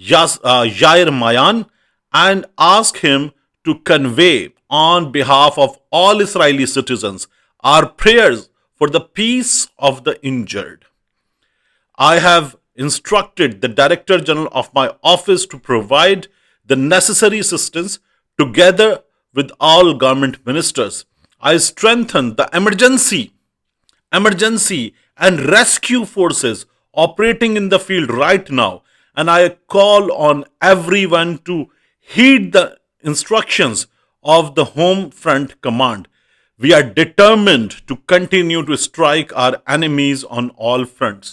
Yair Mayan, and ask him to convey on behalf of all Israeli citizens our prayers for the peace of the injured. I have instructed the Director General of my office to provide the necessary assistance together with all government ministers. I strengthen the emergency and rescue forces operating in the field right now, and I call on everyone to heed the instructions of the Home Front Command. We are determined to continue to strike our enemies on all fronts.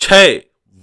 6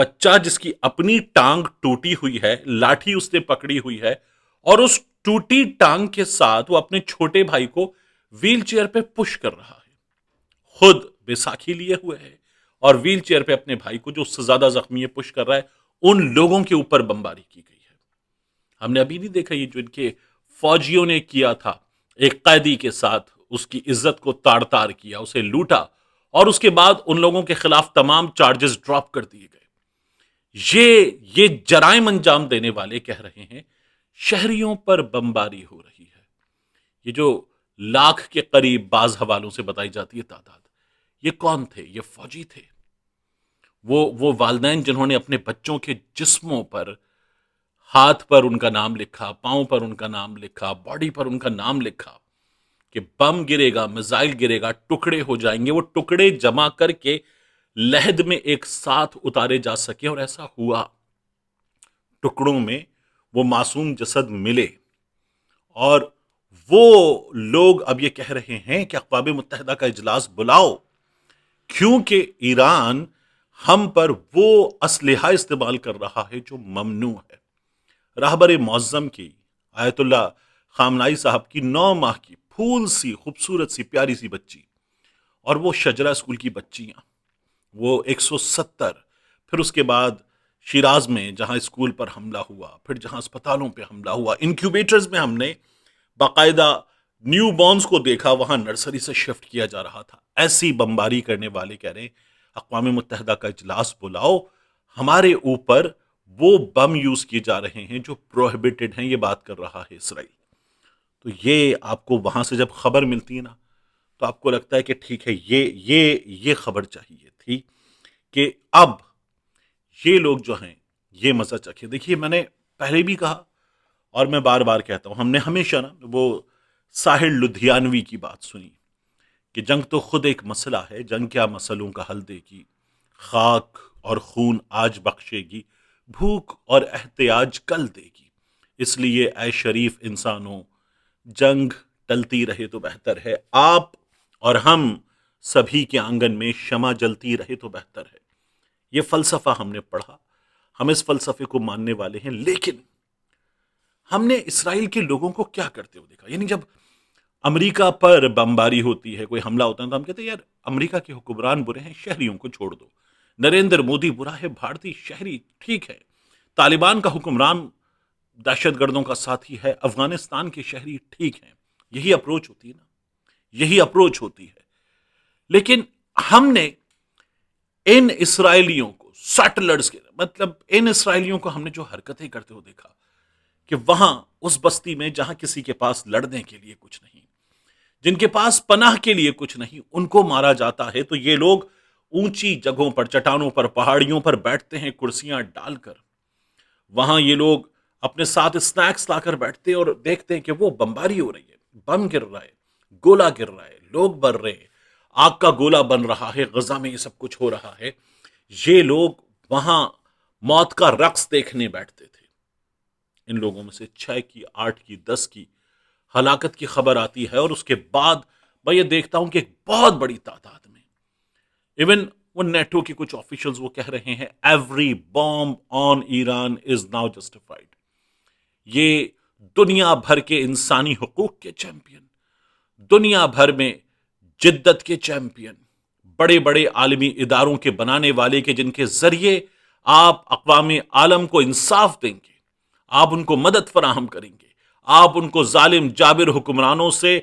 بچہ جس کی اپنی ٹانگ ٹوٹی ہوئی ہے، لاٹھی اس نے پکڑی ہوئی ہے، اور اس ٹوٹی ٹانگ کے ساتھ وہ اپنے چھوٹے بھائی کو ویل چیئر پہ پش کر رہا ہے، خود بیساکھی لیے ہوئے ہے، اور ویل چیئر پہ اپنے بھائی کو جو اس سے زیادہ زخمی ہے پش کر رہا ہے۔ ان لوگوں کے اوپر بمباری کی گئی ہے۔ ہم نے ابھی نہیں دیکھا یہ جو ان کے فوجیوں نے کیا تھا ایک قیدی کے ساتھ، اس کی عزت کو تاڑ تار کیا، اسے لوٹا، اور اس کے بعد ان لوگوں کے خلاف تمام چارجز ڈراپ کر دیے گئے۔ یہ جرائم انجام دینے والے کہہ رہے ہیں شہریوں پر بمباری ہو رہی ہے۔ یہ جو لاکھ کے قریب بعض حوالوں سے بتائی جاتی ہے تعداد، یہ کون تھے؟ یہ فوجی تھے، وہ والدین جنہوں نے اپنے بچوں کے جسموں پر، ہاتھ پر ان کا نام لکھا، پاؤں پر ان کا نام لکھا، باڈی پر ان کا نام لکھا کہ بم گرے گا، میزائل گرے گا، ٹکڑے ہو جائیں گے۔ وہ ٹکڑے جمع کر کے لحد میں ایک ساتھ اتارے جا سکے، اور ایسا ہوا۔ ٹکڑوں میں وہ معصوم جسد ملے، اور وہ لوگ اب یہ کہہ رہے ہیں کہ اقوام متحدہ کا اجلاس بلاؤ، کیونکہ ایران ہم پر وہ اسلحہ استعمال کر رہا ہے جو ممنوع ہے۔ راہبر معظم کی آیت اللہ خامنائی صاحب کی 9 ماہ کی پھول سی خوبصورت سی پیاری سی بچی، اور وہ شجرہ اسکول کی بچیاں، وہ 170، پھر اس کے بعد شیراز میں جہاں اسکول پر حملہ ہوا، پھر جہاں اسپتالوں پہ حملہ ہوا، انکیوبیٹرز میں ہم نے باقاعدہ نیو بورنز کو دیکھا، وہاں نرسری سے شفٹ کیا جا رہا تھا۔ ایسی بمباری کرنے والے کہہ رہے ہیں اقوام متحدہ کا اجلاس بلاؤ، ہمارے اوپر وہ بم یوز کیے جا رہے ہیں جو پروہیبٹڈ ہیں۔ یہ بات کر رہا ہے اسرائیل۔ تو یہ آپ کو وہاں سے جب خبر ملتی ہے نا، تو آپ کو لگتا ہے کہ ٹھیک ہے، یہ خبر چاہیے تھی کہ اب یہ لوگ جو ہیں یہ مزہ چکھے۔ دیکھیے، میں نے پہلے بھی کہا اور میں بار بار کہتا ہوں، ہم نے ہمیشہ نا وہ ساحر لدھیانوی کی بات سنی کہ جنگ تو خود ایک مسئلہ ہے، جنگ کیا مسئلوں کا حل دے گی، خاک اور خون آج بخشے گی، بھوک اور احتیاج کل دے گی۔ اس لیے اے شریف انسانوں، جنگ ٹلتی رہے تو بہتر ہے، آپ اور ہم سبھی کے آنگن میں شمع جلتی رہے تو بہتر ہے۔ یہ فلسفہ ہم نے پڑھا، ہم اس فلسفے کو ماننے والے ہیں، لیکن ہم نے اسرائیل کے لوگوں کو کیا کرتے ہوئے دیکھا؟ یعنی جب امریکہ پر بمباری ہوتی ہے، کوئی حملہ ہوتا ہے، تو ہم کہتے ہیں یار امریکہ کے حکمران برے ہیں، شہریوں کو چھوڑ دو۔ نریندر مودی برا ہے، بھارتی شہری ٹھیک ہے۔ طالبان کا حکمران دہشت گردوں کا ساتھی ہے، افغانستان کے شہری ٹھیک ہیں۔ یہی اپروچ ہوتی ہے نا، یہی اپروچ ہوتی ہے۔ لیکن ہم نے ان اسرائیلیوں کو، سیٹلرز کے مطلب ان اسرائیلیوں کو ہم نے جو حرکتیں کرتے ہوئے دیکھا کہ وہاں اس بستی میں جہاں کسی کے پاس لڑنے کے لیے کچھ نہیں، جن کے پاس پناہ کے لیے کچھ نہیں، ان کو مارا جاتا ہے، تو یہ لوگ اونچی جگہوں پر، چٹانوں پر، پہاڑیوں پر بیٹھتے ہیں کرسیاں ڈال کر۔ وہاں یہ لوگ اپنے ساتھ اسنیکس لا کر بیٹھتے ہیں اور دیکھتے ہیں کہ وہ بمباری ہو رہی ہے، بم گر رہا ہے، گولا گر رہا ہے، لوگ مر رہے ہیں، آگ کا گولا بن رہا ہے، غزہ میں یہ سب کچھ ہو رہا ہے۔ یہ لوگ وہاں موت کا رقص دیکھنے بیٹھتے تھے۔ ان لوگوں میں سے 6 کی، 8 کی، 10 کی ہلاکت کی خبر آتی ہے، اور اس کے بعد میں یہ دیکھتا ہوں کہ ایک بہت بڑی تعداد میں، ایون وہ نیٹو کے کچھ آفیشلز وہ کہہ رہے ہیں every bomb on Iran is now justified. یہ دنیا بھر کے انسانی حقوق کے چیمپئن، دنیا بھر میں جدت کے چیمپئن، بڑے بڑے عالمی اداروں کے بنانے والے کے جن کے ذریعے آپ اقوام عالم کو انصاف دیں گے، آپ ان کو مدد فراہم کریں گے، آپ ان کو ظالم جابر حکمرانوں سے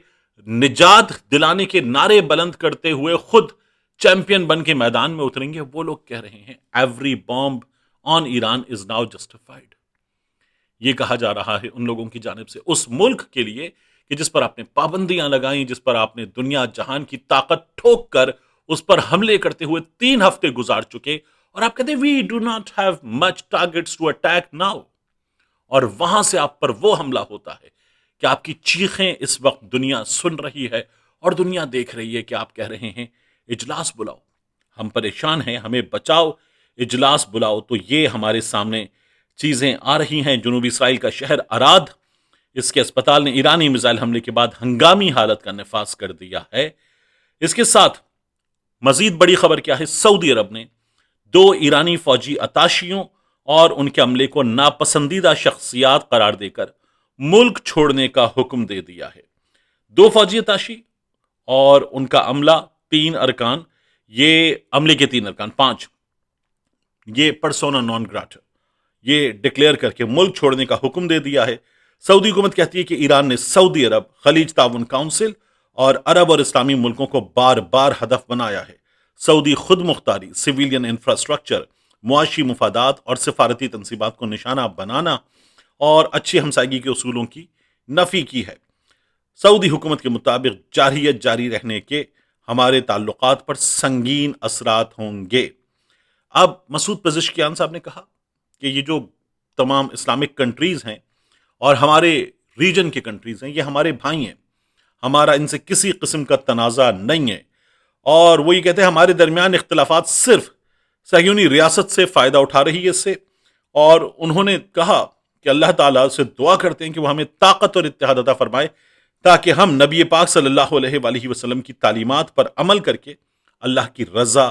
نجات دلانے کے نعرے بلند کرتے ہوئے خود چیمپئن بن کے میدان میں اتریں گے، وہ لوگ کہہ رہے ہیں every bomb on Iran is now justified. یہ کہا جا رہا ہے ان لوگوں کی جانب سے اس ملک کے لیے کہ جس پر آپ نے پابندیاں لگائیں، جس پر آپ نے دنیا جہان کی طاقت ٹھوک کر اس پر حملے کرتے ہوئے 3 ہفتے گزار چکے، اور آپ کہتے ہیں we do not have much targets to attack now, اور وہاں سے آپ پر وہ حملہ ہوتا ہے کہ آپ کی چیخیں اس وقت دنیا سن رہی ہے اور دنیا دیکھ رہی ہے کہ آپ کہہ رہے ہیں اجلاس بلاؤ، ہم پریشان ہیں، ہمیں بچاؤ، اجلاس بلاؤ۔ تو یہ ہمارے سامنے چیزیں آ رہی ہیں۔ جنوبی اسرائیل کا شہر اراد، اس کے اسپتال نے ایرانی میزائل حملے کے بعد ہنگامی حالت کا نفاذ کر دیا ہے۔ اس کے ساتھ مزید بڑی خبر کیا ہے؟ سعودی عرب نے دو ایرانی فوجی اتاشیوں اور ان کے عملے کو ناپسندیدہ شخصیات قرار دے کر ملک چھوڑنے کا حکم دے دیا ہے۔ دو فوجی اتاشی اور ان کا عملہ، تین ارکان، یہ عملے کے تین ارکان، پانچ، یہ پرسونا نان گراٹا، یہ ڈکلیئر کر کے ملک چھوڑنے کا حکم دے دیا ہے۔ سعودی حکومت کہتی ہے کہ ایران نے سعودی عرب، خلیج تعاون کونسل اور عرب اور اسلامی ملکوں کو بار بار ہدف بنایا ہے۔ سعودی خود مختاری، سویلین انفراسٹرکچر، معاشی مفادات اور سفارتی تنصیبات کو نشانہ بنانا اور اچھی ہمسائیگی کے اصولوں کی نفی کی ہے۔ سعودی حکومت کے مطابق جارحیت جاری رہنے کے ہمارے تعلقات پر سنگین اثرات ہوں گے۔ اب مسعود پزشکیان صاحب نے کہا کہ یہ جو تمام اسلامک کنٹریز ہیں اور ہمارے ریجن کے کنٹریز ہیں، یہ ہمارے بھائی ہیں، ہمارا ان سے کسی قسم کا تنازع نہیں ہے، اور وہ یہ کہتے ہیں ہمارے درمیان اختلافات صرف صہیونی ریاست سے فائدہ اٹھا رہی ہے اس سے، اور انہوں نے کہا کہ اللہ تعالیٰ سے دعا کرتے ہیں کہ وہ ہمیں طاقت اور اتحاد عطا فرمائے تاکہ ہم نبی پاک صلی اللہ علیہ وآلہ وسلم کی تعلیمات پر عمل کر کے اللہ کی رضا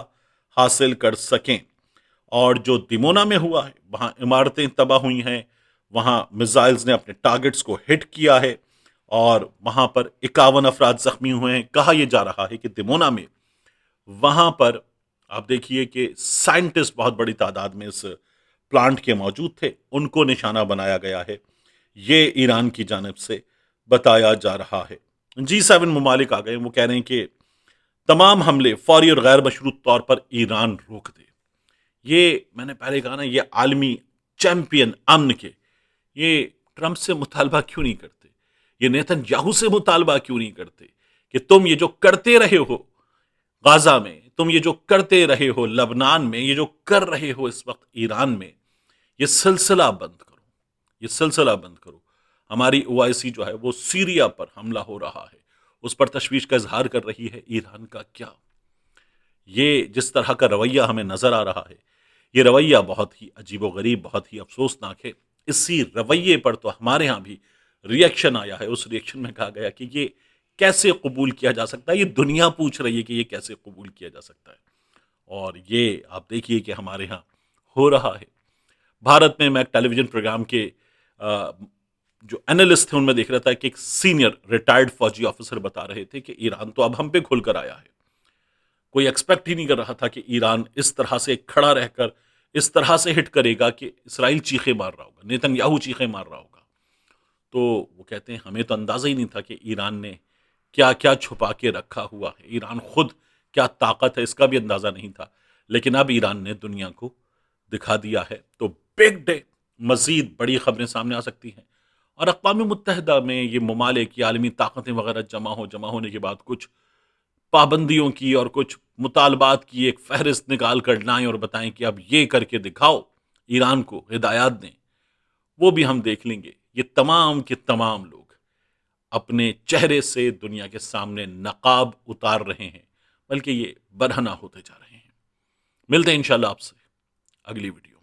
حاصل کر سکیں۔ اور جو دیمونا میں ہوا ہے، وہاں عمارتیں تباہ ہوئی ہیں، وہاں میزائلز نے اپنے ٹارگٹس کو ہٹ کیا ہے، اور وہاں پر 51 افراد زخمی ہوئے ہیں۔ کہا یہ جا رہا ہے کہ دیمونا میں وہاں پر آپ دیکھیے کہ سائنٹسٹ بہت بڑی تعداد میں اس پلانٹ کے موجود تھے، ان کو نشانہ بنایا گیا ہے، یہ ایران کی جانب سے بتایا جا رہا ہے۔ G7 ممالک آ گئے، وہ کہہ رہے ہیں کہ تمام حملے فوری اور غیر مشروط طور پر ایران روک دے۔ یہ میں نے پہلے کہا نا، یہ عالمی چیمپئن امن کے، یہ ٹرمپ سے مطالبہ کیوں نہیں کرتے؟ یہ نیتن یاہو سے مطالبہ کیوں نہیں کرتے کہ تم یہ جو کرتے رہے ہو غازہ میں، تم یہ جو کرتے رہے ہو لبنان میں، یہ جو کر رہے ہو اس وقت ایران میں، یہ سلسلہ بند کرو، یہ سلسلہ بند کرو۔ ہماری OIC جو ہے وہ سیریا پر حملہ ہو رہا ہے، اس پر تشویش کا اظہار کر رہی ہے۔ ایران کا کیا؟ یہ جس طرح کا رویہ ہمیں نظر آ رہا ہے، یہ رویہ بہت ہی عجیب و غریب، بہت ہی افسوسناک ہے۔ اسی رویے پر تو ہمارے ہاں بھی ریئیکشن آیا ہے۔ اس ریئیکشن میں کہا گیا کہ یہ کیسے قبول کیا جا سکتا ہے، یہ دنیا پوچھ رہی ہے کہ یہ کیسے قبول کیا جا سکتا ہے، اور یہ آپ دیکھیے کہ ہمارے ہاں ہو رہا ہے۔ بھارت میں ایک ٹیلی ویژن پروگرام کے جو اینالسٹ تھے، ان میں دیکھ رہا تھا کہ ایک سینئر ریٹائرڈ فوجی آفیسر بتا رہے تھے کہ ایران تو اب ہم پہ کھل کر آیا ہے۔ کوئی ایکسپیکٹ ہی نہیں کر رہا تھا کہ ایران اس طرح سے کھڑا رہ کر اس طرح سے ہٹ کرے گا کہ اسرائیل چیخے مار رہا ہوگا، نیتن یاہو چیخے مار رہا ہوگا۔ تو وہ کہتے ہیں ہمیں تو اندازہ ہی نہیں تھا کہ ایران نے کیا کیا چھپا کے رکھا ہوا ہے، ایران خود کیا طاقت ہے اس کا بھی اندازہ نہیں تھا، لیکن اب ایران نے دنیا کو دکھا دیا ہے۔ تو بگ ڈے، مزید بڑی خبریں سامنے آ سکتی ہیں، اور اقوام متحدہ میں یہ ممالک، یہ عالمی طاقتیں وغیرہ جمع ہونے کے بعد کچھ پابندیوں کی اور کچھ مطالبات کی ایک فہرست نکال کر لائیں اور بتائیں کہ اب یہ کر کے دکھاؤ، ایران کو ہدایات دیں، وہ بھی ہم دیکھ لیں گے۔ یہ تمام کے تمام لوگ اپنے چہرے سے دنیا کے سامنے نقاب اتار رہے ہیں، بلکہ یہ برہنہ ہوتے جا رہے ہیں۔ ملتے ہیں انشاءاللہ آپ سے اگلی ویڈیو۔